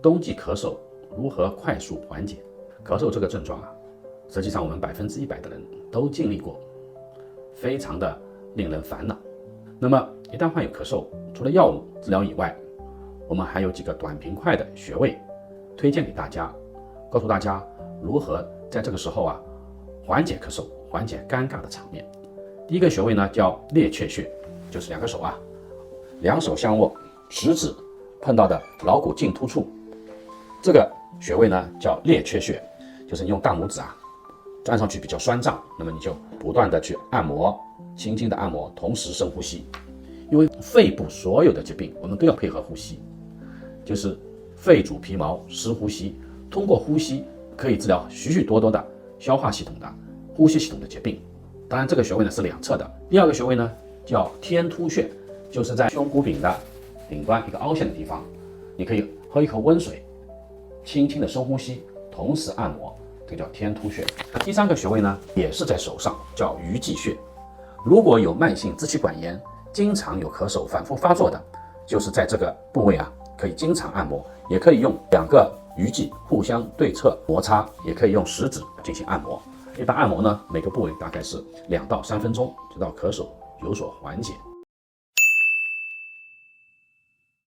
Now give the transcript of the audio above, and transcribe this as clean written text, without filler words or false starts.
冬季咳嗽如何快速缓解？咳嗽这个症状啊，实际上我们100%的人都经历过，非常的令人烦恼。那么一旦患有咳嗽，除了药物治疗以外，我们还有几个短平快的穴位推荐给大家，告诉大家如何在这个时候啊缓解咳嗽，缓解尴尬的场面。第一个穴位呢叫列缺穴，就是两个手啊，两手相握，食指碰到的桡骨茎突处，这个穴位呢叫列缺穴，就是你用大拇指啊按上去比较酸胀，那么你就不断的去按摩，轻轻的按摩，同时深呼吸。因为肺部所有的疾病我们都要配合呼吸，就是肺主皮毛，湿呼吸，通过呼吸可以治疗许许多多的消化系统的、呼吸系统的疾病。当然这个穴位呢是两侧的。第二个穴位呢叫天突穴，就是在胸骨柄的顶端一个凹陷的地方，你可以喝一口温水，轻轻的深呼吸，同时按摩，这个叫天突穴。第三个穴位呢也是在手上，叫鱼际穴。如果有慢性支气管炎，经常有咳嗽反复发作的，就是在这个部位啊可以经常按摩，也可以用两个鱼际互相对侧摩擦，也可以用食指进行按摩。一般按摩呢，每个部位大概是2到3分钟，直到咳嗽有所缓解。